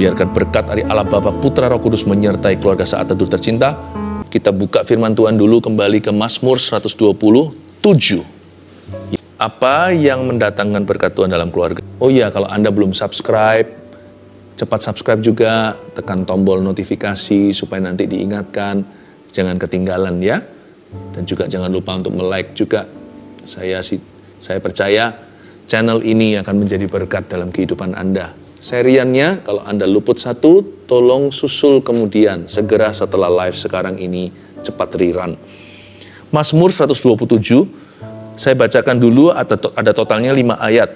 Biarkan berkat dari Allah Bapa, Putra, Roh Kudus menyertai keluarga Saat Teduh tercinta. Kita buka firman Tuhan dulu kembali ke Mazmur 127. Apa yang mendatangkan berkat Tuhan dalam keluarga? Oh iya, kalau Anda belum subscribe, cepat subscribe juga, tekan tombol notifikasi supaya nanti diingatkan, jangan ketinggalan ya. Dan juga jangan lupa untuk like juga. Saya percaya channel ini akan menjadi berkat dalam kehidupan Anda. Seriannya, kalau Anda luput satu, tolong susul kemudian, segera setelah live sekarang ini, cepat rerun. Mazmur 127, saya bacakan dulu, ada totalnya 5 ayat.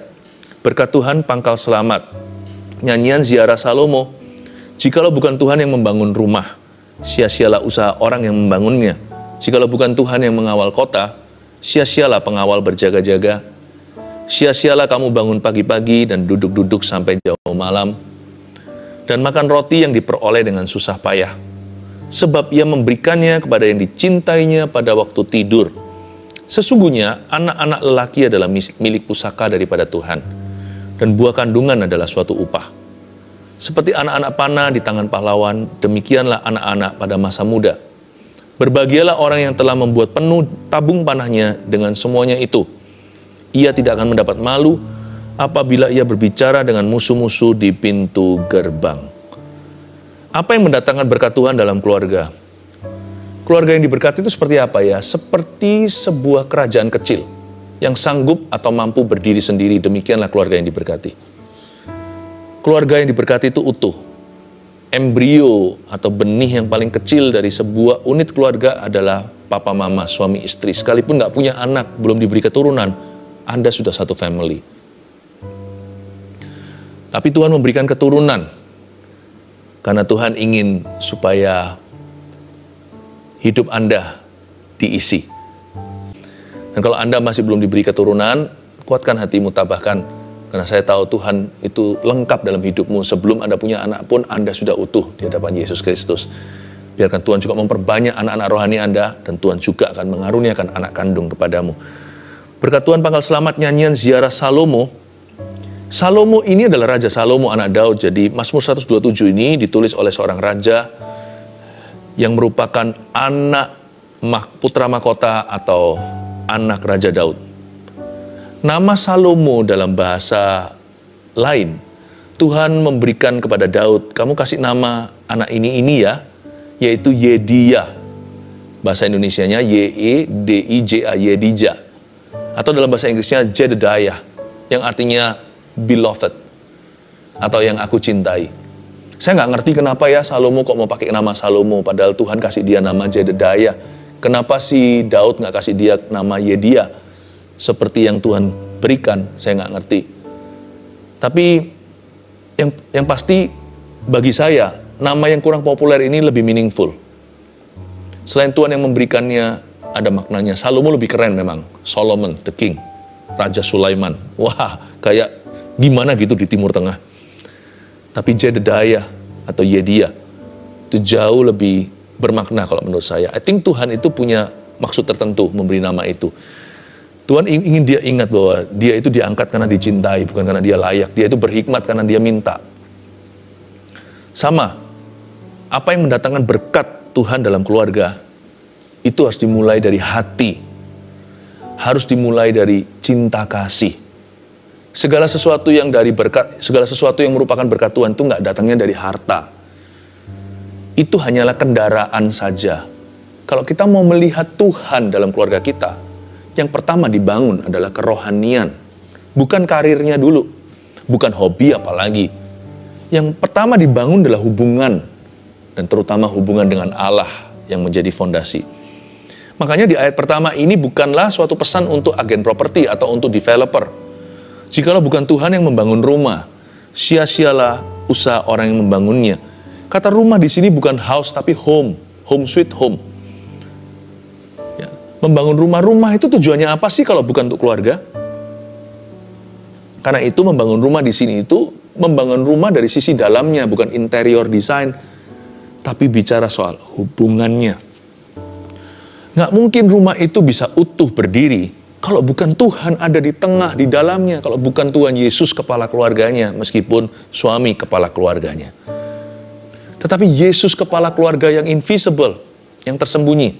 Berkat Tuhan pangkal selamat. Nyanyian ziarah Salomo. Jikalau bukan Tuhan yang membangun rumah, sia-sialah usaha orang yang membangunnya. Jikalau bukan Tuhan yang mengawal kota, sia-sialah pengawal berjaga-jaga. Sia-sialah kamu bangun pagi-pagi dan duduk-duduk sampai jauh malam, dan makan roti yang diperoleh dengan susah payah. Sebab ia memberikannya kepada yang dicintainya pada waktu tidur. Sesungguhnya anak-anak lelaki adalah milik pusaka daripada Tuhan, dan buah kandungan adalah suatu upah. Seperti anak-anak panah di tangan pahlawan, demikianlah anak-anak pada masa muda. Berbahagialah orang yang telah membuat penuh tabung panahnya dengan semuanya itu. Ia tidak akan mendapat malu apabila ia berbicara dengan musuh-musuh di pintu gerbang. Apa yang mendatangkan berkat Tuhan dalam keluarga? Keluarga yang diberkati itu seperti apa ya? Seperti sebuah kerajaan kecil yang sanggup atau mampu berdiri sendiri. Demikianlah keluarga yang diberkati. Keluarga yang diberkati itu utuh. Embrio atau benih yang paling kecil dari sebuah unit keluarga adalah papa, mama, suami, istri. Sekalipun nggak punya anak, belum diberi keturunan, Anda sudah satu family. Tapi Tuhan memberikan keturunan karena Tuhan ingin supaya hidup Anda diisi. Dan kalau Anda masih belum diberi keturunan, kuatkan hatimu, tabahkan. Karena saya tahu Tuhan itu lengkap dalam hidupmu. Sebelum Anda punya anak pun, Anda sudah utuh di hadapan Yesus Kristus. Biarkan Tuhan juga memperbanyak anak-anak rohani Anda, dan Tuhan juga akan mengaruniakan anak kandung kepadamu. Berkat Tuhan pangkal selamat, nyanyian ziarah Salomo. Salomo ini adalah Raja Salomo, anak Daud. Jadi Mazmur 127 ini ditulis oleh seorang raja yang merupakan anak putra mahkota atau anak Raja Daud. Nama Salomo dalam bahasa lain, Tuhan memberikan kepada Daud, kamu kasih nama anak ini ya, yaitu Yediah. Bahasa Indonesianya Yedija, Yedija. Atau dalam bahasa Inggrisnya Jedediah, yang artinya beloved, atau yang aku cintai. Saya nggak ngerti kenapa ya Salomo kok mau pakai nama Salomo, padahal Tuhan kasih dia nama Jedediah. Kenapa si Daud nggak kasih dia nama Yediah, seperti yang Tuhan berikan, saya nggak ngerti. Tapi yang pasti bagi saya, nama yang kurang populer ini lebih meaningful. Selain Tuhan yang memberikannya, ada maknanya. Salomo lebih keren memang. Solomon, the king. Raja Sulaiman. Wah, kayak gimana gitu di Timur Tengah. Tapi Jedediah atau Yediah itu jauh lebih bermakna kalau menurut saya. I think Tuhan itu punya maksud tertentu memberi nama itu. Tuhan ingin dia ingat bahwa dia itu diangkat karena dicintai, bukan karena dia layak. Dia itu berhikmat karena dia minta. Sama, apa yang mendatangkan berkat Tuhan dalam keluarga, itu harus dimulai dari hati. Harus dimulai dari cinta kasih. Segala sesuatu yang dari berkat, segala sesuatu yang merupakan berkat Tuhan itu nggak datangnya dari harta. Itu hanyalah kendaraan saja. Kalau kita mau melihat Tuhan dalam keluarga kita, yang pertama dibangun adalah kerohanian. Bukan karirnya dulu. Bukan hobi apalagi. Yang pertama dibangun adalah hubungan. Dan terutama hubungan dengan Allah yang menjadi fondasi. Makanya di ayat pertama ini bukanlah suatu pesan untuk agen properti atau untuk developer. Jikalau bukan Tuhan yang membangun rumah, sia-sialah usaha orang yang membangunnya. Kata rumah di sini bukan house tapi home sweet home. Ya. Membangun rumah itu tujuannya apa sih kalau bukan untuk keluarga? Karena itu membangun rumah di sini itu membangun rumah dari sisi dalamnya, bukan interior design, tapi bicara soal hubungannya. Nggak mungkin rumah itu bisa utuh berdiri kalau bukan Tuhan ada di tengah, di dalamnya. Kalau bukan Tuhan Yesus kepala keluarganya, meskipun suami kepala keluarganya. Tetapi Yesus kepala keluarga yang invisible, yang tersembunyi.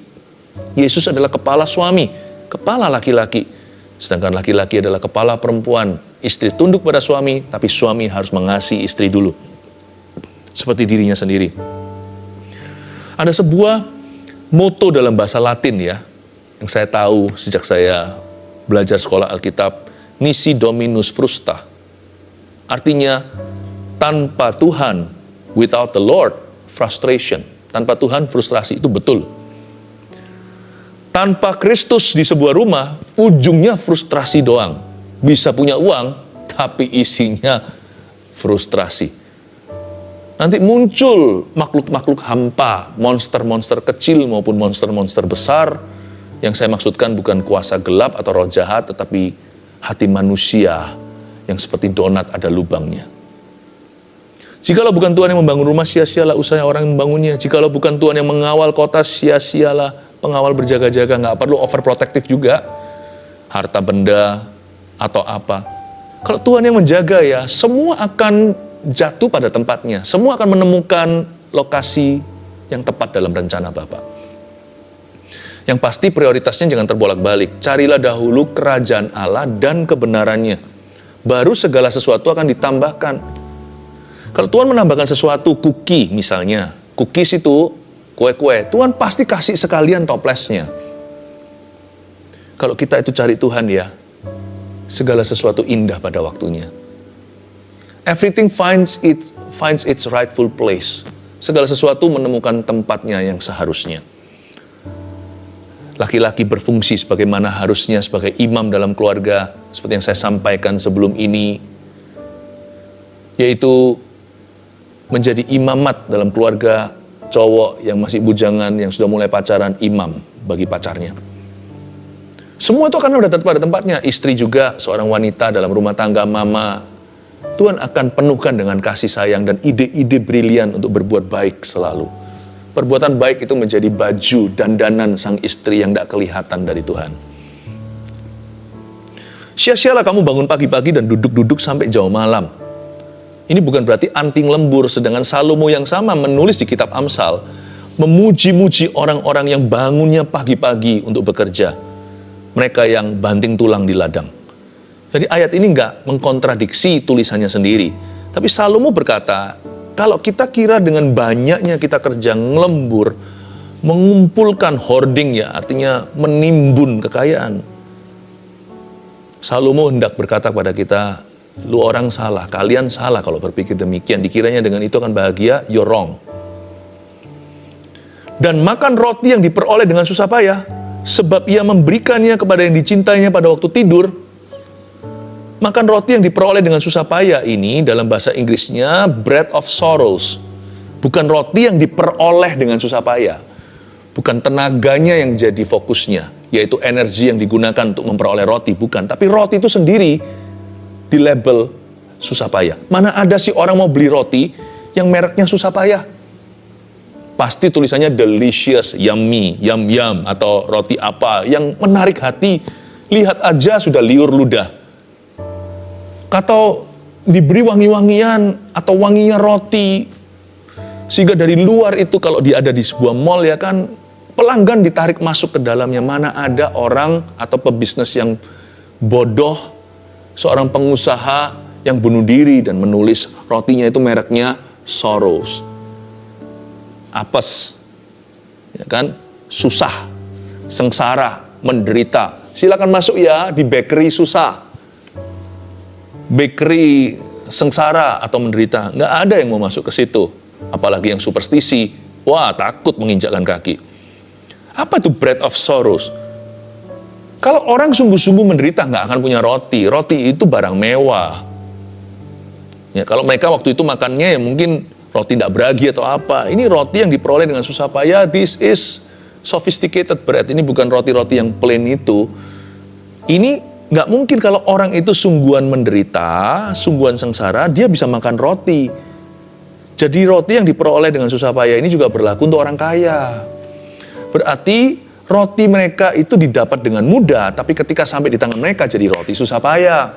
Yesus adalah kepala suami, kepala laki-laki. Sedangkan laki-laki adalah kepala perempuan. Istri tunduk pada suami, tapi suami harus mengasihi istri dulu. Seperti dirinya sendiri. Ada sebuah moto dalam bahasa Latin ya, yang saya tahu sejak saya belajar sekolah Alkitab, Nisi Dominus Frusta. Artinya, tanpa Tuhan, without the Lord, frustration. Tanpa Tuhan, frustrasi, itu betul. Tanpa Kristus di sebuah rumah, ujungnya frustrasi doang. Bisa punya uang, tapi isinya frustrasi. Nanti muncul makhluk-makhluk hampa, monster-monster kecil maupun monster-monster besar. Yang saya maksudkan bukan kuasa gelap atau roh jahat, tetapi hati manusia yang seperti donat ada lubangnya. Jikalau bukan Tuhan yang membangun rumah, sia-sialah usaha orang yang membangunnya. Jikalau bukan Tuhan yang mengawal kota, sia-sialah pengawal berjaga-jaga. Nggak perlu overprotective juga, harta benda atau apa. Kalau Tuhan yang menjaga ya, semua akan jatuh pada tempatnya. Semua akan menemukan lokasi yang tepat dalam rencana Bapa. Yang pasti prioritasnya jangan terbolak-balik. Carilah dahulu kerajaan Allah dan kebenarannya. Baru segala sesuatu akan ditambahkan. Kalau Tuhan menambahkan sesuatu, cookie misalnya. Cookies itu kue-kue. Tuhan pasti kasih sekalian toplesnya. Kalau kita itu cari Tuhan ya, segala sesuatu indah pada waktunya. Everything finds its rightful place. Segala sesuatu menemukan tempatnya yang seharusnya. Laki-laki berfungsi sebagaimana harusnya sebagai imam dalam keluarga, seperti yang saya sampaikan sebelum ini, yaitu menjadi imamat dalam keluarga. Cowok yang masih bujangan, yang sudah mulai pacaran, imam bagi pacarnya. Semua itu akan datang pada tempatnya. Istri juga, seorang wanita dalam rumah tangga, mama. Tuhan akan penuhkan dengan kasih sayang dan ide-ide brilian untuk berbuat baik selalu. Perbuatan baik itu menjadi baju dandanan sang istri yang tidak kelihatan dari Tuhan. Sia-sialah kamu bangun pagi-pagi dan duduk-duduk sampai jauh malam. Ini bukan berarti anting lembur, sedangkan Salomo yang sama menulis di kitab Amsal, memuji-muji orang-orang yang bangunnya pagi-pagi untuk bekerja. Mereka yang banting tulang di ladang. Jadi ayat ini nggak mengkontradiksi tulisannya sendiri. Tapi Salomo berkata, kalau kita kira dengan banyaknya kita kerja ngelembur, mengumpulkan hoarding ya, artinya menimbun kekayaan. Salomo hendak berkata kepada kita, lu orang salah, kalian salah kalau berpikir demikian. Dikiranya dengan itu akan bahagia, you're wrong. Dan makan roti yang diperoleh dengan susah payah, sebab ia memberikannya kepada yang dicintainya pada waktu tidur. Makan roti yang diperoleh dengan susah payah ini dalam bahasa Inggrisnya bread of sorrows. Bukan roti yang diperoleh dengan susah payah. Bukan tenaganya yang jadi fokusnya, yaitu energi yang digunakan untuk memperoleh roti, bukan. Tapi roti itu sendiri di label susah payah. Mana ada sih orang mau beli roti yang mereknya susah payah? Pasti tulisannya delicious, yummy, yum-yum, atau roti apa yang menarik hati. Lihat aja sudah liur ludah. Atau diberi wangi-wangian atau wanginya roti. Sehingga dari luar itu kalau dia ada di sebuah mall ya kan, pelanggan ditarik masuk ke dalamnya. Mana ada orang atau pebisnis yang bodoh, seorang pengusaha yang bunuh diri dan menulis rotinya itu mereknya sorrows. Apes, ya kan, susah, sengsara, menderita. Silakan masuk ya di bakery susah, bakery sengsara atau menderita. Nggak ada yang mau masuk ke situ. Apalagi yang superstisi, wah takut menginjakkan kaki. Apa itu bread of sorrows? Kalau orang sungguh-sungguh menderita nggak akan punya roti. Roti itu barang mewah. Ya, kalau mereka waktu itu makannya ya mungkin roti tidak beragi atau apa. Ini roti yang diperoleh dengan susah payah. This is sophisticated bread. Ini bukan roti-roti yang plain itu. Ini nggak mungkin kalau orang itu sungguhan menderita, sungguhan sengsara, dia bisa makan roti. Jadi roti yang diperoleh dengan susah payah ini juga berlaku untuk orang kaya. Berarti roti mereka itu didapat dengan mudah, tapi ketika sampai di tangan mereka jadi roti susah payah.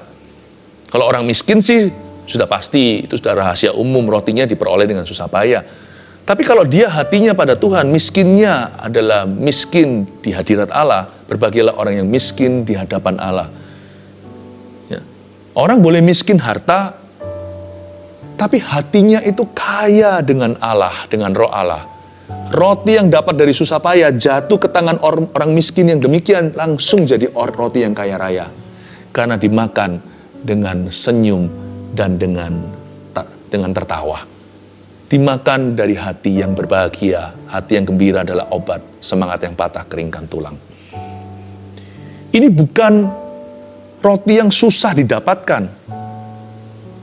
Kalau orang miskin sih sudah pasti, itu sudah rahasia umum, rotinya diperoleh dengan susah payah. Tapi kalau dia hatinya pada Tuhan, miskinnya adalah miskin di hadirat Allah, berbahagialah orang yang miskin di hadapan Allah. Ya. Orang boleh miskin harta, tapi hatinya itu kaya dengan Allah, dengan roh Allah. Roti yang dapat dari susah payah jatuh ke tangan orang miskin yang demikian langsung jadi roti yang kaya raya. Karena dimakan dengan senyum dan dengan tertawa. Dimakan dari hati yang berbahagia, hati yang gembira adalah obat, semangat yang patah keringkan tulang. Ini bukan roti yang susah didapatkan,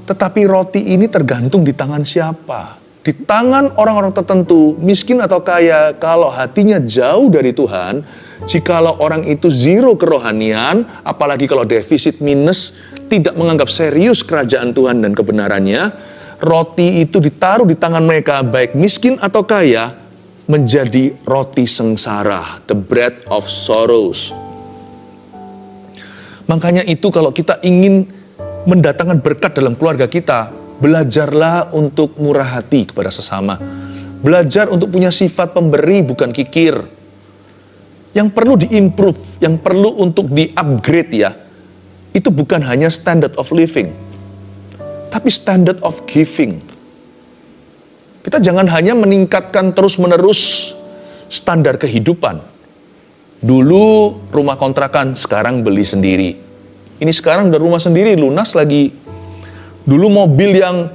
tetapi roti ini tergantung di tangan siapa. Di tangan orang-orang tertentu, miskin atau kaya, kalau hatinya jauh dari Tuhan, jikalau orang itu zero kerohanian, apalagi kalau defisit minus, tidak menganggap serius kerajaan Tuhan dan kebenarannya, roti itu ditaruh di tangan mereka, baik miskin atau kaya, menjadi roti sengsara, the bread of sorrows. Makanya itu kalau kita ingin mendatangkan berkat dalam keluarga kita, belajarlah untuk murah hati kepada sesama. Belajar untuk punya sifat pemberi, bukan kikir. Yang perlu diimprove, yang perlu untuk di-upgrade ya, itu bukan hanya standard of living, tapi standard of giving. Kita jangan hanya meningkatkan terus-menerus standar kehidupan. Dulu rumah kontrakan, sekarang beli sendiri. Ini sekarang udah rumah sendiri, lunas lagi. Dulu mobil yang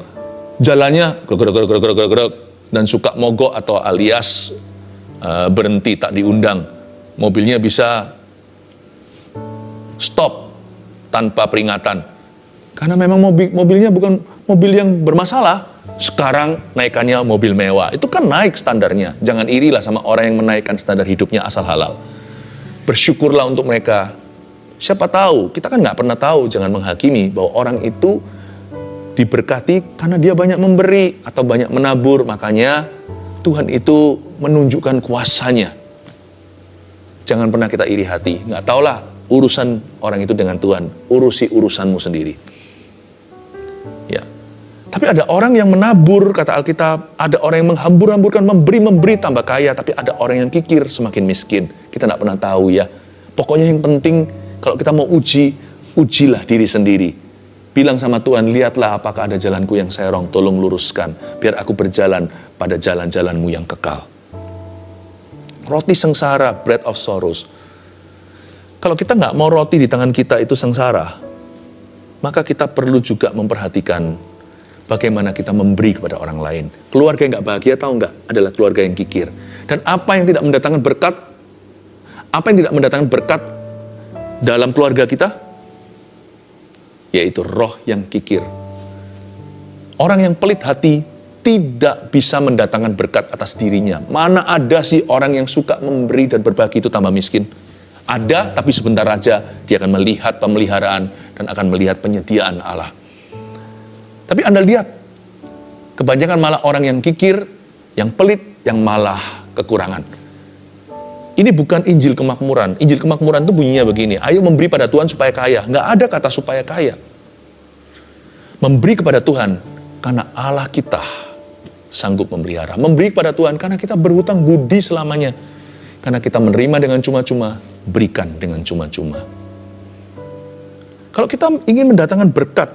jalannya grek dan suka mogok atau alias berhenti tak diundang. Mobilnya bisa stop tanpa peringatan. Karena memang mobilnya bukan mobil yang bermasalah. Sekarang naikannya mobil mewah. Itu kan naik standarnya. Jangan irilah sama orang yang menaikkan standar hidupnya asal halal. Bersyukurlah untuk mereka. Siapa tahu, kita kan nggak pernah tahu, jangan menghakimi bahwa orang itu diberkati karena dia banyak memberi atau banyak menabur. Makanya Tuhan itu menunjukkan kuasanya. Jangan pernah kita iri hati. Nggak tahulah urusan orang itu dengan Tuhan. Urusi urusanmu sendiri. Ya. Tapi ada orang yang menabur, kata Alkitab. Ada orang yang menghambur-hamburkan, memberi tambah kaya. Tapi ada orang yang kikir, semakin miskin. Kita nggak pernah tahu ya. Pokoknya yang penting, kalau kita mau ujilah diri sendiri. Bilang sama Tuhan, lihatlah apakah ada jalanku yang serong, tolong luruskan. Biar aku berjalan pada jalan-jalanmu yang kekal. Roti sengsara, bread of sorrows. Kalau kita nggak mau roti di tangan kita itu sengsara, maka kita perlu juga memperhatikan bagaimana kita memberi kepada orang lain. Keluarga yang nggak bahagia, tahu nggak, adalah keluarga yang kikir. Dan apa yang tidak mendatangkan berkat, dalam keluarga kita, yaitu roh yang kikir. Orang yang pelit hati tidak bisa mendatangkan berkat atas dirinya. Mana ada sih orang yang suka memberi dan berbagi itu tambah miskin? Ada, tapi sebentar aja dia akan melihat pemeliharaan dan akan melihat penyediaan Allah. Tapi Anda lihat, kebanyakan malah orang yang kikir, yang pelit, yang malah kekurangan. Ini bukan Injil kemakmuran. Injil kemakmuran itu bunyinya begini, ayo memberi pada Tuhan supaya kaya. Nggak ada kata supaya kaya. Memberi kepada Tuhan karena Allah kita sanggup memelihara. Memberi kepada Tuhan karena kita berhutang budi selamanya. Karena kita menerima dengan cuma-cuma, berikan dengan cuma-cuma. Kalau kita ingin mendatangkan berkat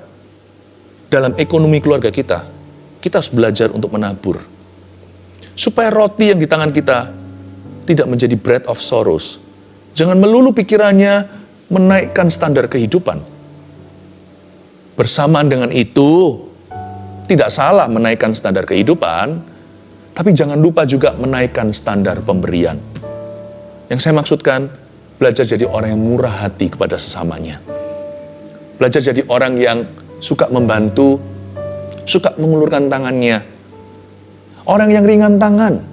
dalam ekonomi keluarga kita harus belajar untuk menabur. Supaya roti yang di tangan kita tidak menjadi bread of sorrows. Jangan melulu pikirannya menaikkan standar kehidupan. Bersamaan dengan itu, tidak salah menaikkan standar kehidupan, tapi jangan lupa juga menaikkan standar pemberian. Yang saya maksudkan, belajar jadi orang yang murah hati kepada sesamanya. Belajar jadi orang yang suka membantu, suka mengulurkan tangannya. Orang yang ringan tangan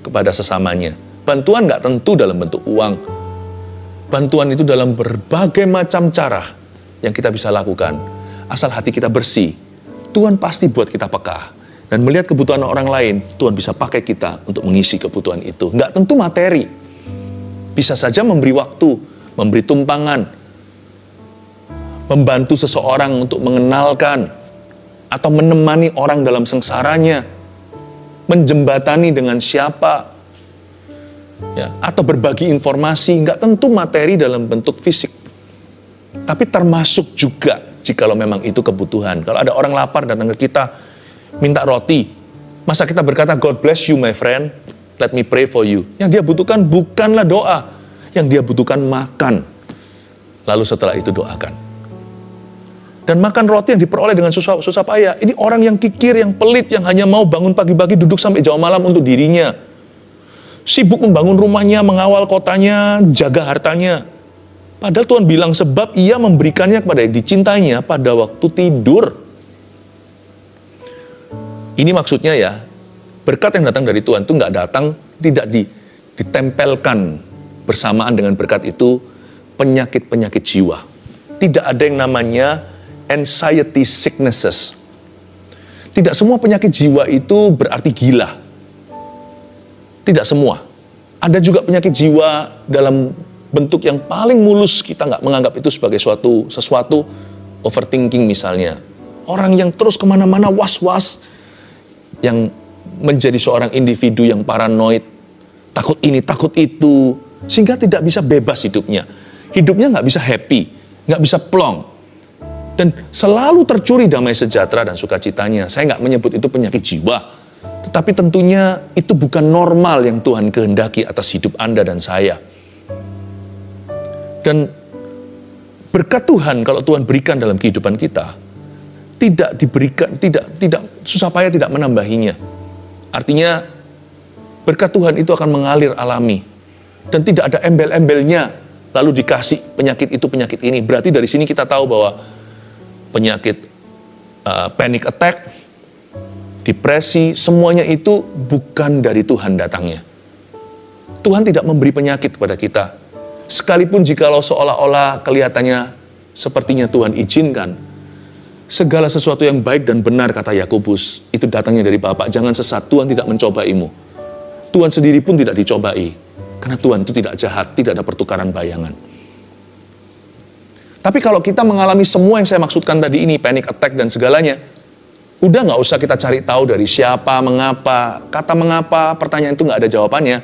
kepada sesamanya. Bantuan nggak tentu dalam bentuk uang. Bantuan itu dalam berbagai macam cara yang kita bisa lakukan. Asal hati kita bersih, Tuhan pasti buat kita peka. Dan melihat kebutuhan orang lain, Tuhan bisa pakai kita untuk mengisi kebutuhan itu. Nggak tentu materi. Bisa saja memberi waktu, memberi tumpangan, membantu seseorang untuk mengenalkan, atau menemani orang dalam sengsaranya. menjembatani dengan siapa, ya, atau berbagi informasi, nggak tentu materi dalam bentuk fisik. Tapi termasuk juga jikalau memang itu kebutuhan. Kalau ada orang lapar datang ke kita, minta roti, masa kita berkata, God bless you my friend, let me pray for you. Yang dia butuhkan bukanlah doa, yang dia butuhkan makan. Lalu setelah itu doakan. Dan makan roti yang diperoleh dengan susah payah. Ini orang yang kikir, yang pelit, yang hanya mau bangun pagi-pagi duduk sampai jauh malam untuk dirinya. Sibuk membangun rumahnya, mengawal kotanya, jaga hartanya. Padahal Tuhan bilang sebab ia memberikannya kepada yang dicintainya pada waktu tidur. Ini maksudnya ya, berkat yang datang dari Tuhan itu nggak datang, tidak ditempelkan bersamaan dengan berkat itu penyakit-penyakit jiwa. Tidak ada yang namanya anxiety sicknesses. Tidak semua penyakit jiwa itu berarti gila. Tidak semua. Ada juga penyakit jiwa dalam bentuk yang paling mulus, kita nggak menganggap itu sebagai sesuatu overthinking misalnya. Orang yang terus kemana-mana was-was, yang menjadi seorang individu yang paranoid, takut ini, takut itu, sehingga tidak bisa bebas hidupnya. Hidupnya nggak bisa happy, nggak bisa plong. Dan selalu tercuri damai sejahtera dan sukacitanya. Saya nggak menyebut itu penyakit jiwa. Tetapi tentunya itu bukan normal yang Tuhan kehendaki atas hidup Anda dan saya. Dan berkat Tuhan, kalau Tuhan berikan dalam kehidupan kita, tidak diberikan, tidak susah payah tidak menambahinya. Artinya, berkat Tuhan itu akan mengalir alami. Dan tidak ada embel-embelnya, lalu dikasih penyakit itu, penyakit ini. Berarti dari sini kita tahu bahwa penyakit panic attack, depresi, semuanya itu bukan dari Tuhan datangnya. Tuhan tidak memberi penyakit kepada kita. Sekalipun jikalau seolah-olah kelihatannya sepertinya Tuhan izinkan, segala sesuatu yang baik dan benar, kata Yakobus, itu datangnya dari Bapa. Jangan sesat, Tuhan tidak mencobaimu. Tuhan sendiri pun tidak dicobai. Karena Tuhan itu tidak jahat, tidak ada pertukaran bayangan. Tapi kalau kita mengalami semua yang saya maksudkan tadi ini, panic attack dan segalanya, udah nggak usah kita cari tahu dari siapa, mengapa. Kata mengapa, pertanyaan itu nggak ada jawabannya.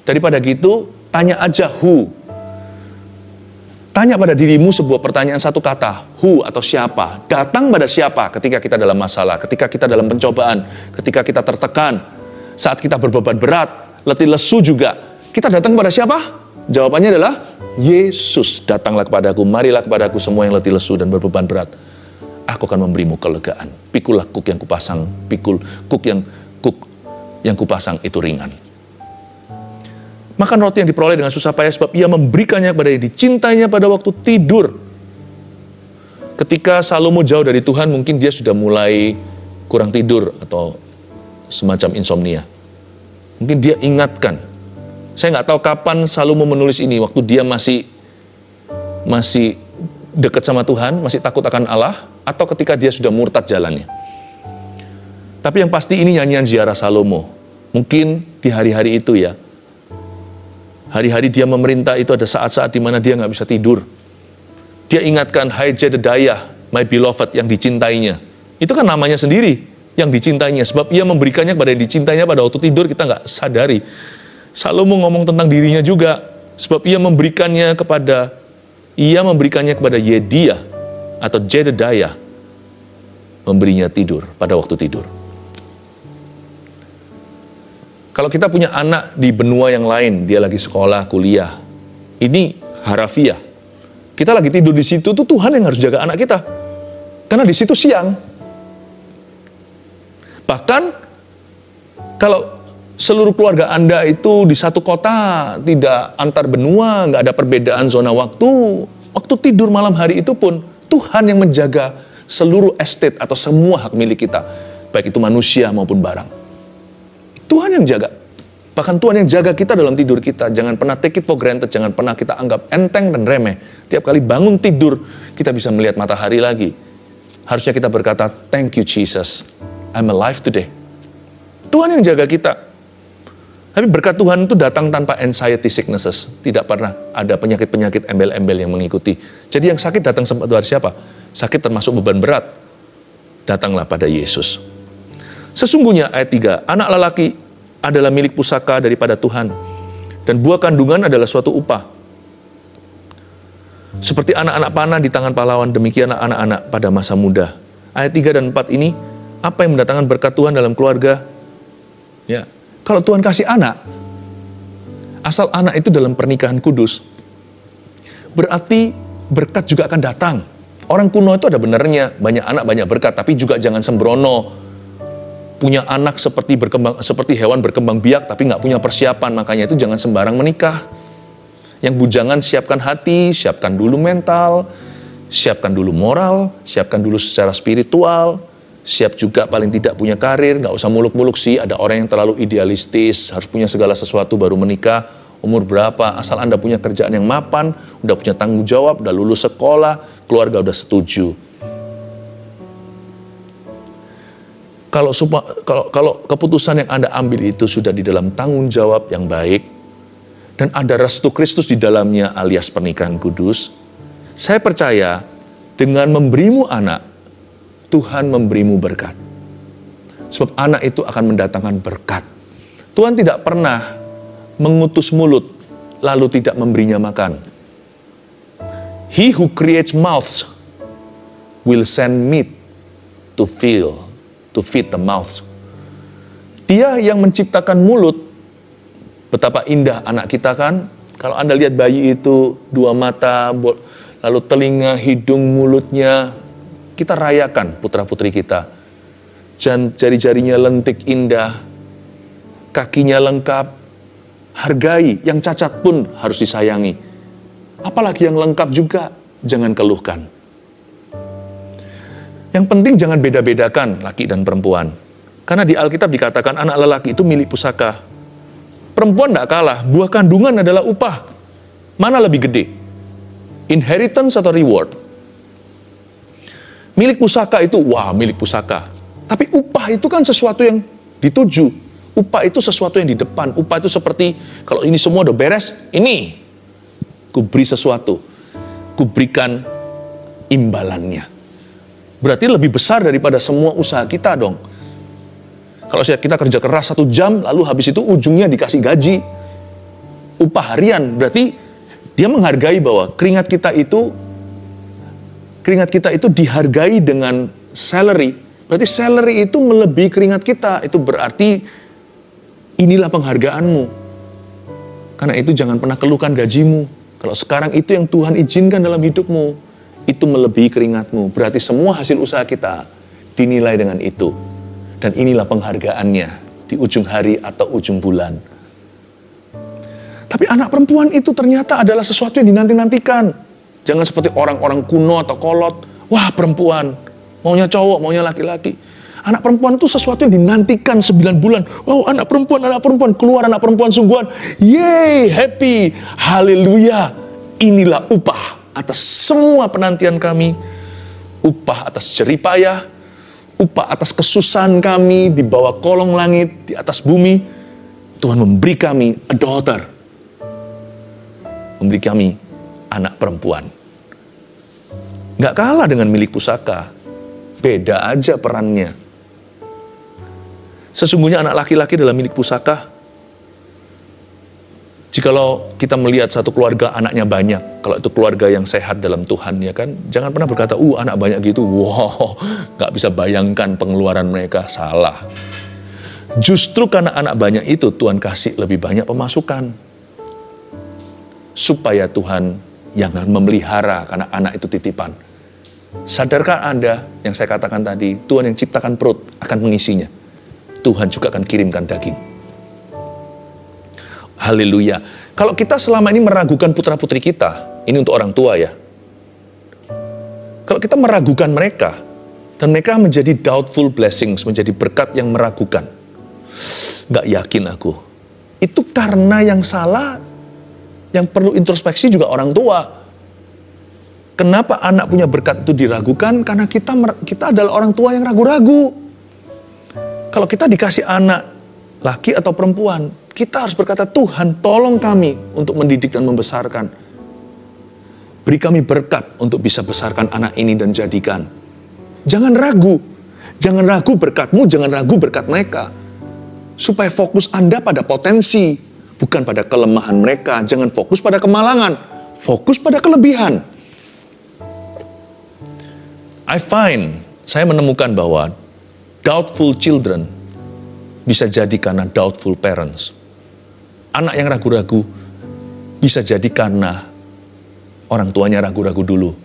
Daripada gitu, tanya aja who. Tanya pada dirimu sebuah pertanyaan satu kata, who atau siapa. Datang pada siapa ketika kita dalam masalah, ketika kita dalam pencobaan, ketika kita tertekan, saat kita berbeban berat, letih lesu juga. Kita datang pada siapa? Jawabannya adalah Yesus. Datanglah kepadaku, marilah kepadaku semua yang letih lesu dan berbeban berat. Aku akan memberimu kelegaan. Pikulah kuk yang kupasang, kuk yang kupasang itu ringan. Makan roti yang diperoleh dengan susah payah sebab ia memberikannya kepada yang dicintainya pada waktu tidur. Ketika Salomo jauh dari Tuhan, mungkin dia sudah mulai kurang tidur atau semacam insomnia. Mungkin dia ingatkan. Saya nggak tahu kapan Salomo menulis ini, waktu dia masih dekat sama Tuhan, masih takut akan Allah, atau ketika dia sudah murtad jalannya. Tapi yang pasti ini nyanyian ziarah Salomo. Mungkin di hari-hari itu ya, hari-hari dia memerintah itu ada saat-saat di mana dia nggak bisa tidur. Dia ingatkan, hai Jedediah, my beloved, yang dicintainya. Itu kan namanya sendiri, yang dicintainya. Sebab ia memberikannya kepada yang dicintainya pada waktu tidur, kita nggak sadari. Salomo ngomong tentang dirinya juga, sebab ia memberikannya kepada Yediah atau Jedediah, memberinya tidur pada waktu tidur. Kalau kita punya anak di benua yang lain, dia lagi sekolah, kuliah, ini harafiah. Kita lagi tidur di situ, tuh Tuhan yang harus jaga anak kita. Karena di situ siang. Bahkan kalau seluruh keluarga Anda itu di satu kota, tidak antar benua, nggak ada perbedaan zona waktu. Waktu tidur malam hari itu pun, Tuhan yang menjaga seluruh estate atau semua hak milik kita. Baik itu manusia maupun barang. Tuhan yang jaga. Bahkan Tuhan yang jaga kita dalam tidur kita. Jangan pernah take it for granted, jangan pernah kita anggap enteng dan remeh. Tiap kali bangun tidur, kita bisa melihat matahari lagi. Harusnya kita berkata, thank you Jesus, I'm alive today. Tuhan yang jaga kita. Tapi berkat Tuhan itu datang tanpa anxiety sicknesses. Tidak pernah ada penyakit-penyakit embel-embel yang mengikuti. Jadi yang sakit datang dari siapa? Sakit termasuk beban berat. Datanglah pada Yesus. Sesungguhnya ayat 3, anak lelaki adalah milik pusaka daripada Tuhan, dan buah kandungan adalah suatu upah. Seperti anak-anak panah di tangan pahlawan, demikianlah anak-anak pada masa muda. Ayat 3 dan 4 ini, apa yang mendatangkan berkat Tuhan dalam keluarga? Ya, kalau Tuhan kasih anak, asal anak itu dalam pernikahan kudus, berarti berkat juga akan datang. Orang kuno itu ada benernya, banyak anak banyak berkat, tapi juga jangan sembrono. Punya anak seperti hewan berkembang biak, tapi nggak punya persiapan, makanya itu jangan sembarang menikah. Yang bujangan siapkan hati, siapkan dulu mental, siapkan dulu moral, siapkan dulu secara spiritual, siap juga paling tidak punya karir, nggak usah muluk-muluk sih, ada orang yang terlalu idealistis, harus punya segala sesuatu baru menikah, umur berapa, asal Anda punya kerjaan yang mapan, udah punya tanggung jawab, udah lulus sekolah, keluarga udah setuju. Kalau keputusan yang Anda ambil itu sudah di dalam tanggung jawab yang baik, dan ada restu Kristus di dalamnya alias pernikahan kudus, saya percaya dengan memberimu anak, Tuhan memberimu berkat. Sebab anak itu akan mendatangkan berkat. Tuhan tidak pernah mengutus mulut, lalu tidak memberinya makan. He who creates mouths will send meat to feed the mouth. Dia yang menciptakan mulut, betapa indah anak kita kan. Kalau Anda lihat bayi itu, 2 mata, lalu telinga, hidung, mulutnya, kita rayakan putra-putri kita. Jari-jarinya lentik indah, kakinya lengkap, hargai, yang cacat pun harus disayangi. Apalagi yang lengkap juga, jangan keluhkan. Yang penting jangan beda-bedakan laki dan perempuan. Karena di Alkitab dikatakan anak lelaki itu milik pusaka. Perempuan tidak kalah, buah kandungan adalah upah. Mana lebih gede? Inheritance atau reward? Milik pusaka itu, wah milik pusaka. Tapi upah itu kan sesuatu yang dituju. Upah itu sesuatu yang di depan. Upah itu seperti, kalau ini semua udah beres, ini, ku beri sesuatu. Ku berikan imbalannya. Berarti lebih besar daripada semua usaha kita dong. Kalau kita kerja keras 1 jam, lalu habis itu ujungnya dikasih gaji. Upah harian, berarti dia menghargai bahwa keringat kita itu dihargai dengan salary. Berarti salary itu melebihi keringat kita. Itu berarti inilah penghargaanmu. Karena itu jangan pernah keluhkan gajimu. Kalau sekarang itu yang Tuhan izinkan dalam hidupmu, itu melebihi keringatmu. Berarti semua hasil usaha kita dinilai dengan itu. Dan inilah penghargaannya di ujung hari atau ujung bulan. Tapi anak perempuan itu ternyata adalah sesuatu yang dinanti-nantikan. Jangan seperti orang-orang kuno atau kolot. Wah perempuan, maunya cowok, maunya laki-laki. Anak perempuan itu sesuatu yang dinantikan 9 bulan. Wow, anak perempuan, keluar anak perempuan sungguhan. Yeay, happy, haleluya. Inilah upah atas semua penantian kami, upah atas jerih payah, upah atas kesusahan kami di bawah kolong langit, di atas bumi. Tuhan memberi kami a daughter, memberi kami anak perempuan. Nggak kalah dengan milik pusaka, beda aja perannya. Sesungguhnya anak laki-laki adalah milik pusaka. Jikalau kita melihat satu keluarga anaknya banyak, kalau itu keluarga yang sehat dalam Tuhan, ya kan, jangan pernah berkata, anak banyak gitu, wow, gak bisa bayangkan pengeluaran mereka, salah. Justru karena anak banyak itu, Tuhan kasih lebih banyak pemasukan. Supaya Tuhan yang memelihara, karena anak itu titipan. Sadarkah Anda, yang saya katakan tadi, Tuhan yang ciptakan perut akan mengisinya. Tuhan juga akan kirimkan daging. Haleluya. Kalau kita selama ini meragukan putra-putri kita, ini untuk orang tua ya. Kalau kita meragukan mereka, dan mereka menjadi doubtful blessings, menjadi berkat yang meragukan. Gak yakin aku. Itu karena yang salah, yang perlu introspeksi juga orang tua. Kenapa anak punya berkat itu diragukan? Karena kita adalah orang tua yang ragu-ragu. Kalau kita dikasih anak, laki atau perempuan, kita harus berkata, Tuhan tolong kami untuk mendidik dan membesarkan. Beri kami berkat untuk bisa besarkan anak ini dan jadikan. Jangan ragu. Jangan ragu berkatmu, jangan ragu berkat mereka. Supaya fokus Anda pada potensi, bukan pada kelemahan mereka. Jangan fokus pada kemalangan, fokus pada kelebihan. Saya menemukan bahwa doubtful children bisa jadi karena doubtful parents. Anak yang ragu-ragu bisa jadi karena orang tuanya ragu-ragu dulu.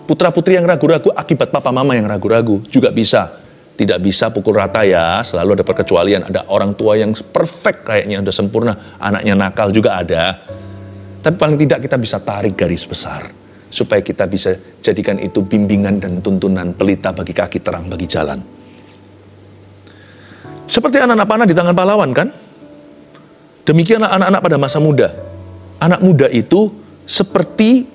Putra-putri yang ragu-ragu akibat papa mama yang ragu-ragu juga bisa. Tidak bisa pukul rata ya, selalu ada perkecualian. Ada orang tua yang perfect kayaknya, udah sempurna. Anaknya nakal juga ada. Tapi paling tidak kita bisa tarik garis besar. Supaya kita bisa jadikan itu bimbingan dan tuntunan pelita bagi kaki, terang bagi jalan. Seperti anak-anak panah di tangan pahlawan kan? Demikianlah anak-anak pada masa muda. Anak muda itu seperti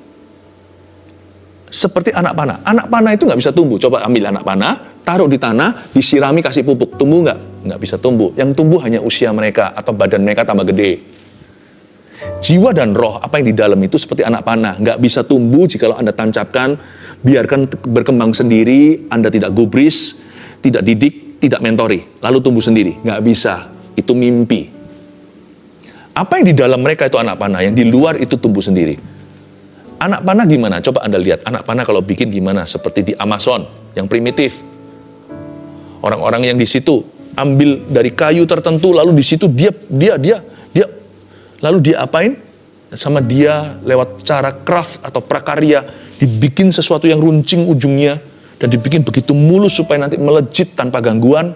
anak panah. Anak panah itu nggak bisa tumbuh. Coba ambil anak panah, taruh di tanah, disirami, kasih pupuk. Tumbuh nggak? Nggak bisa tumbuh. Yang tumbuh hanya usia mereka atau badan mereka tambah gede. Jiwa dan roh, apa yang di dalam itu seperti anak panah. Nggak bisa tumbuh jikalau Anda tancapkan, biarkan berkembang sendiri, Anda tidak gubris, tidak didik, tidak mentori, lalu tumbuh sendiri. Nggak bisa. Itu mimpi. Apa yang di dalam mereka itu anak panah, yang di luar itu tumbuh sendiri. Anak panah gimana? Coba Anda lihat, anak panah kalau bikin gimana? Seperti di Amazon, yang primitif. Orang-orang yang di situ ambil dari kayu tertentu, lalu di situ dia lalu dia apain? Sama dia lewat cara craft atau prakarya, dibikin sesuatu yang runcing ujungnya, dan dibikin begitu mulus supaya nanti melejit tanpa gangguan,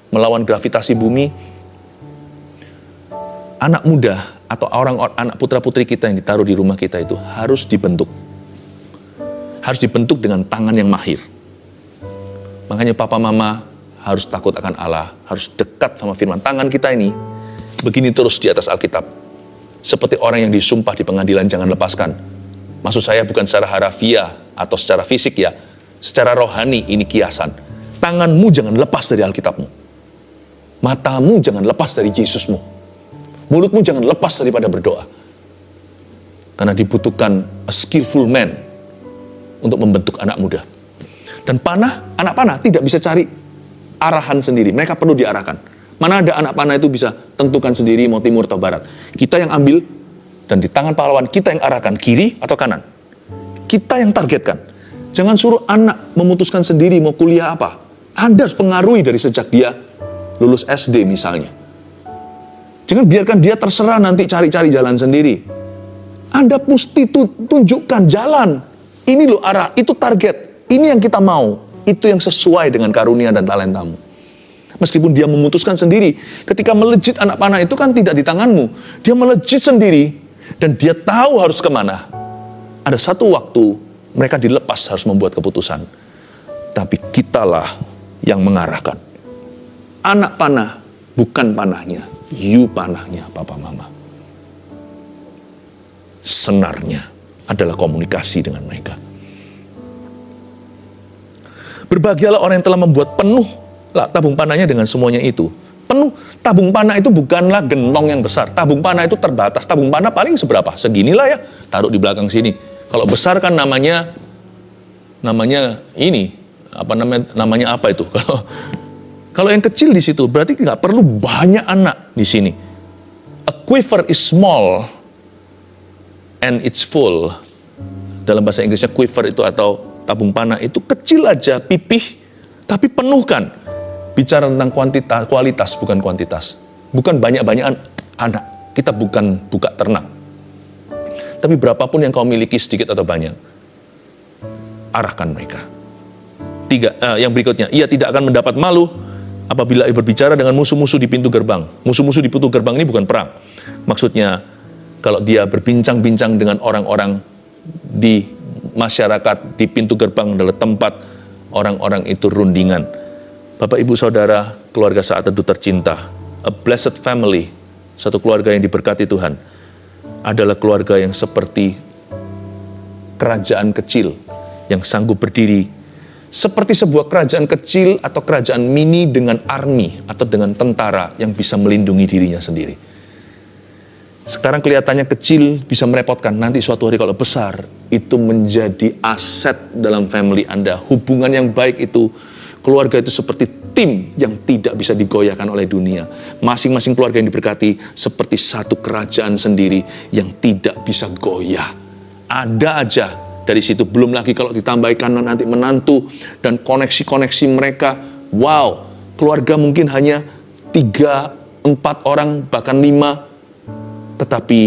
melawan gravitasi bumi. Anak muda atau anak putra-putri kita yang ditaruh di rumah kita itu harus dibentuk. Harus dibentuk dengan tangan yang mahir. Makanya papa mama harus takut akan Allah, harus dekat sama firman. Tangan kita ini begini terus di atas Alkitab. Seperti orang yang disumpah di pengadilan, jangan lepaskan. Maksud saya bukan secara harafiah atau secara fisik ya. Secara rohani ini kiasan. Tanganmu jangan lepas dari Alkitabmu. Matamu jangan lepas dari Yesusmu. Mulutmu jangan lepas daripada berdoa. Karena dibutuhkan a skillful man untuk membentuk anak muda. Dan anak panah tidak bisa cari arahan sendiri. Mereka perlu diarahkan. Mana ada anak panah itu bisa tentukan sendiri mau timur atau barat. Kita yang ambil, dan di tangan pahlawan kita yang arahkan, kiri atau kanan. Kita yang targetkan. Jangan suruh anak memutuskan sendiri mau kuliah apa. Anda harus pengaruhi dari sejak dia lulus SD misalnya. Jangan biarkan dia terserah nanti cari-cari jalan sendiri. Anda mesti tunjukkan jalan. Ini loh arah, itu target. Ini yang kita mau. Itu yang sesuai dengan karunia dan talentamu. Meskipun dia memutuskan sendiri. Ketika melejit anak panah itu kan tidak di tanganmu. Dia melejit sendiri. Dan dia tahu harus kemana. Ada satu waktu mereka dilepas harus membuat keputusan. Tapi kitalah yang mengarahkan. Anak panah bukan panahnya. You panahnya papa mama. Senarnya adalah komunikasi dengan mereka. Berbahagialah orang yang telah membuat penuh tabung panahnya dengan semuanya itu. Penuh, tabung panah itu bukanlah gentong yang besar. Tabung panah itu terbatas. Tabung panah paling seberapa? Seginilah ya. Taruh di belakang sini. Kalau besar kan namanya ini. Namanya apa itu? Kalau yang kecil di situ, berarti nggak perlu banyak anak di sini. A quiver is small and it's full. Dalam bahasa Inggrisnya quiver itu atau tabung panah itu kecil aja, pipih, tapi penuhkan. Bicara tentang kualitas bukan kuantitas. Bukan banyak-banyakan anak. Kita bukan buka ternak. Tapi berapapun yang kau miliki, sedikit atau banyak, arahkan mereka. Yang berikutnya, ia tidak akan mendapat malu apabila berbicara dengan musuh-musuh di pintu gerbang. Musuh-musuh di pintu gerbang ini bukan perang. Maksudnya, kalau dia berbincang-bincang dengan orang-orang di masyarakat, di pintu gerbang adalah tempat orang-orang itu rundingan. Bapak, Ibu, Saudara, keluarga Saat Teduh tercinta, a blessed family, satu keluarga yang diberkati Tuhan, adalah keluarga yang seperti kerajaan kecil yang sanggup berdiri seperti sebuah kerajaan kecil atau kerajaan mini dengan army atau dengan tentara yang bisa melindungi dirinya sendiri. Sekarang kelihatannya kecil, bisa merepotkan. Nanti suatu hari kalau besar, itu menjadi aset dalam family Anda. Hubungan yang baik itu, Keluarga itu seperti tim yang tidak bisa digoyahkan oleh dunia. Masing-masing keluarga yang diberkati seperti satu kerajaan sendiri yang tidak bisa goyah. Ada aja dari situ, belum lagi kalau ditambahkan nanti menantu dan koneksi-koneksi mereka. Wow, keluarga mungkin hanya 3, 4 orang, bahkan 5. Tetapi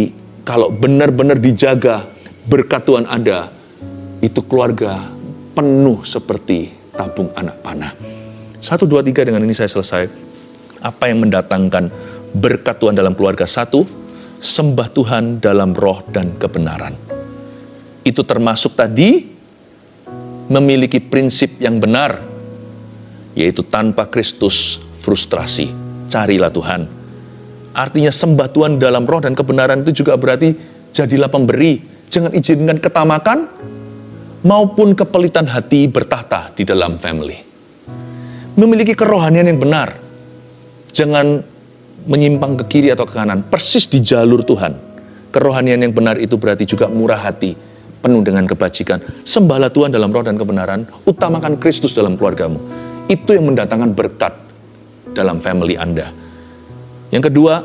kalau benar-benar dijaga, berkat Tuhan ada, itu keluarga penuh seperti tabung anak panah. 1, 2, 3 dengan ini saya selesai. Apa yang mendatangkan berkat Tuhan dalam keluarga? 1, sembah Tuhan dalam roh dan kebenaran. Itu termasuk tadi memiliki prinsip yang benar, yaitu tanpa Kristus frustrasi. Carilah Tuhan. Artinya sembah Tuhan dalam roh dan kebenaran itu juga berarti jadilah pemberi. Jangan izinkan ketamakan maupun kepelitan hati bertahta di dalam family. Memiliki kerohanian yang benar. Jangan menyimpang ke kiri atau ke kanan. Persis di jalur Tuhan. Kerohanian yang benar itu berarti juga murah hati, penuh dengan kebajikan. Sembahlah Tuhan dalam roh dan kebenaran. Utamakan Kristus dalam keluargamu. Itu yang mendatangkan berkat dalam family Anda. Yang kedua,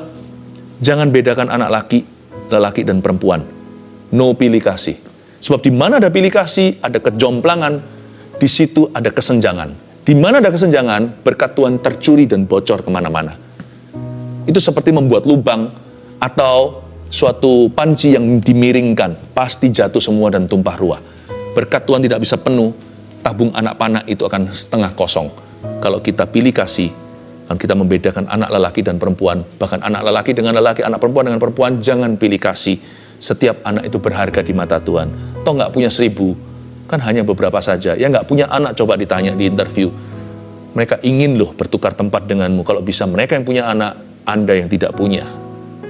jangan bedakan anak lelaki dan perempuan. No pilih kasih. Sebab di mana ada pilih kasih, ada kejomplangan, di situ ada kesenjangan. Di mana ada kesenjangan, berkat Tuhan tercuri dan bocor kemana-mana. Itu seperti membuat lubang atau suatu panci yang dimiringkan, pasti jatuh semua dan tumpah ruah. Berkat Tuhan tidak bisa penuh, tabung anak panah itu akan setengah kosong. Kalau kita pilih kasih, dan kita membedakan anak lelaki dan perempuan, bahkan anak lelaki dengan lelaki, anak perempuan dengan perempuan, jangan pilih kasih. Setiap anak itu berharga di mata Tuhan. Toh nggak punya 1000, kan hanya beberapa saja. Yang nggak punya anak, coba ditanya di interview. Mereka ingin loh bertukar tempat denganmu. Kalau bisa mereka yang punya anak, Anda yang tidak punya.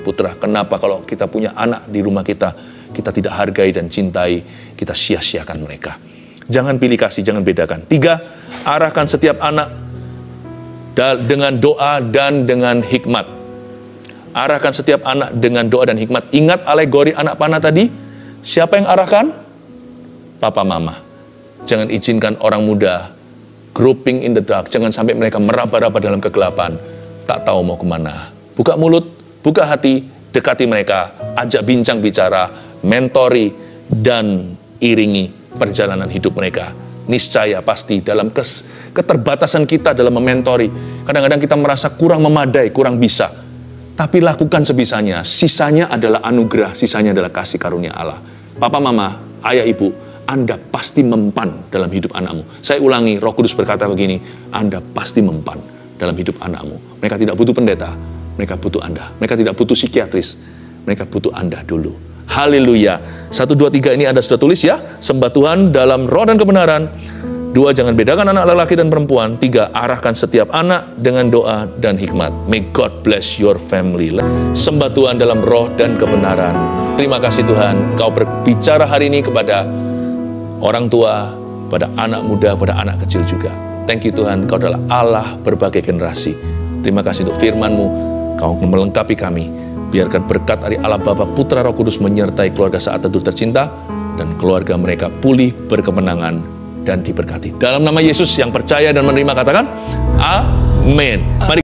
Putra, kenapa kalau kita punya anak di rumah kita tidak hargai dan cintai, kita sia-siakan mereka. Jangan pilih kasih, jangan bedakan. 3, arahkan setiap anak dengan doa dan dengan hikmat. Arahkan setiap anak dengan doa dan hikmat. Ingat alegori anak panah tadi? Siapa yang arahkan? Papa mama. Jangan izinkan orang muda groping in the dark. Jangan sampai mereka meraba-raba dalam kegelapan. Tak tahu mau kemana. Buka mulut, buka hati, dekati mereka. Ajak bincang bicara, mentori, dan iringi perjalanan hidup mereka. Niscaya pasti dalam keterbatasan kita dalam mementori. Kadang-kadang kita merasa kurang memadai, kurang bisa. Tapi lakukan sebisanya, sisanya adalah anugerah, sisanya adalah kasih karunia Allah. Papa, mama, ayah, ibu, Anda pasti mempan dalam hidup anakmu. Saya ulangi, Roh Kudus berkata begini, Anda pasti mempan dalam hidup anakmu. Mereka tidak butuh pendeta, mereka butuh Anda. Mereka tidak butuh psikiatris, mereka butuh Anda dulu. Haleluya. 1, 2, 3 ini Anda sudah tulis ya. Sembah Tuhan dalam roh dan kebenaran. 2, jangan bedakan anak lelaki dan perempuan. 3, arahkan setiap anak dengan doa dan hikmat. May God bless your family. Sembah Tuhan dalam roh dan kebenaran. Terima kasih Tuhan, Kau berbicara hari ini kepada orang tua, pada anak muda, pada anak kecil juga. Thank you Tuhan, Kau adalah Allah berbagai generasi. Terima kasih untuk firman-Mu, Kau melengkapi kami. Biarkan berkat dari Allah Bapa, Putra, Roh Kudus menyertai keluarga Saat Teduh Tercinta, dan keluarga mereka pulih, berkemenangan, dan diberkati. Dalam nama Yesus yang percaya dan menerima katakan, Amin. Mari